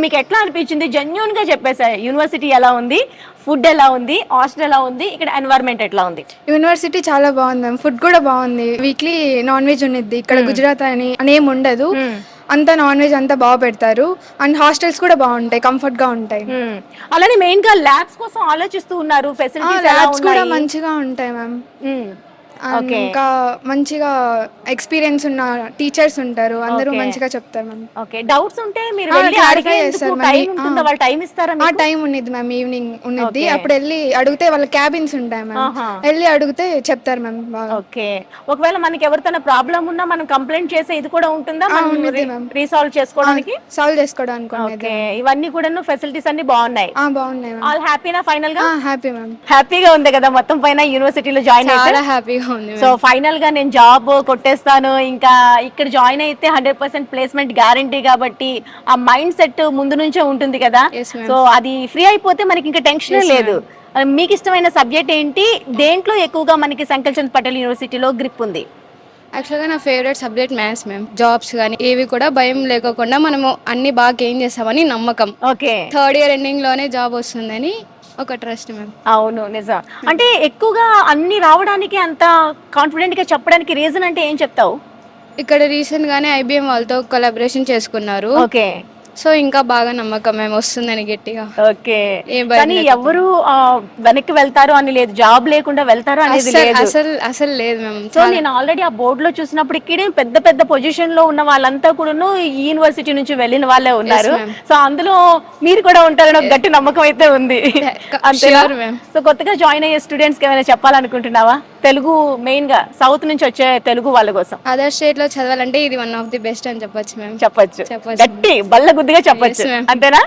మీకు ఎట్లా అనిపించింది? జెన్యూన్ గా చెప్పేసాయి. యూనివర్సిటీ ఎలా ఉంది, ఫుడ్ ఎలా ఉంది, హాస్టల్ ఎలా ఉంది, ఇక్కడ ఎన్వైరన్మెంట్ ఎట్లా ఉంది? యూనివర్సిటీ చాలా బాగుంది మ్యామ్, ఫుడ్ కూడా బాగుంది. వీక్లీ నాన్ వెజ్ ఉన్నిద్ది ఇక్కడ. గుజరాత్ అని అనేం ఉండదు, అంతా నాన్ వెజ్ అంతా బాగా పెడతారు. అండ్ హాస్టల్స్ కూడా బాగుంటాయి, కంఫర్ట్ గా ఉంటాయి. అలానే మెయిన్ గా ల్యాబ్స్ కోసం ఆలోచిస్తూ ఉన్నారు. ఫెసిలిటీస్ ల్యాబ్స్ కూడా మంచిగా ఉంటాయి మ్యామ్. ఇంకా మంచిగా ఎక్స్పీరియన్స్ ఉన్న టీచర్స్ ఉంటారు, అందరూ మంచిగా చెప్తారు మ్యామ్. ఓకే, డౌట్స్ ఉంటే మీరు వెళ్ళి అడిగేందుకు టైం ఉంటుందా? వాళ్ళు టైం ఇస్తారా మీకు? టైం ఉన్నిద్ది మ్యామ్, ఈవినింగ్ ఉన్నిద్ది. అప్పుడు వెళ్ళి అడిగితే వాళ్ళ క్యాబిన్స్ ఉంటాయి మ్యామ్, వెళ్ళి అడిగితే చెప్తారు మ్యామ్ బాగా. ఓకే, ఒకవేళ మనకి ఎవరితోనా ప్రాబ్లం ఉన్నా మనం కంప్లైంట్ చేసే ఇది కూడా ఉంటుందా? రీసాల్వ్ చేసుకోవడానికి, సాల్వ్ చేసుకోవడానికి. ఓకే, ఇవన్నీ కూడా ఫెసిలిటీస్ అన్ని బాగున్నాయి. బాగున్నాయి. ఆల్ హ్యాపీనా? ఫైనల్ గా హ్యాపీ మ్యామ్. హ్యాపీగా ఉంది కదా మొత్తం పైన యూనివర్సిటీలో జాయిన్ అయితే? చాలా హ్యాపీగా ఉంది. సో ఫైనల్ గా నేను జాబ్ కొట్టేస్తాను, ఇంకా ఇక్కడ జాయిన్ అయితే 100% ప్లేస్మెంట్ గ్యారంటీ కాబట్టి ఆ మైండ్ సెట్ ముందు నుంచే ఉంటుంది కదా. సో అది ఫ్రీ అయిపోతే మనకి ఇంకా టెన్షన్ లేదు. మీకు ఇష్టమైన సబ్జెక్ట్ ఏంటి? దేంట్లో ఎక్కువగా మనకి సంకల్ చంద్ పటేల్ యూనివర్సిటీలో గ్రిప్ ఉంది? యాక్చువల్గా నా favourite subject maths ma'am. Jobs కానీ ఏవి కూడా భయం లేకోకుండా మనము అన్ని బాగా గెయిన్ చేస్తామని నమ్మకం. ఓకే, థర్డ్ ఇయర్ ఎండింగ్ లోనే జాబ్ వస్తుందని ఒక ట్రస్ట్ మ్యామ్. అవును, నిజం. అంటే ఎక్కువగా అన్ని రావడానికి అంత కాన్ఫిడెంట్ గా చెప్పడానికి రీజన్ అంటే ఏం చెప్తావు? ఇక్కడ రీసెంట్ గానే IBM వాళ్ళతో కొలాబరేషన్ చేసుకున్నారు. ఓకే, సో ఇంకా బాగా నమ్మకం మేము వస్తుందని గట్టిగా. ఓకే, కానీ ఎవరు వెనక్కి వెళ్తారు అని లేదు, జాబ్ లేకుండా వెళ్తారు అనేది లేదు, అసలు లేదు మేము. సో నేను ఆల్రెడీ ఆ బోర్డు లో చూసినప్పుడు ఇక్కడే పెద్ద పెద్ద పొజిషన్ లో ఉన్న వాళ్ళంతా కూడా ఈ యూనివర్సిటీ నుంచి వెళ్ళిన వాళ్ళే ఉన్నారు. సో అందులో మీరు కూడా ఉంటారని ఒక గట్టి నమ్మకం అయితే ఉంది. అంతేనా? సో కొత్తగా జాయిన్ అయ్యే స్టూడెంట్స్ కి ఏమైనా చెప్పాలనుకుంటున్నావా? తెలుగు మెయిన్ గా సౌత్ నుంచి వచ్చే తెలుగు వాళ్ళ కోసం అదర్ స్టేట్ లో చదవాలంటే ఇది వన్ ఆఫ్ ది బెస్ట్ అని చెప్పొచ్చు మేము. చెప్పొచ్చు, గట్టి బల్ల గుద్దిగా చెప్పొచ్చు, అంతేనా?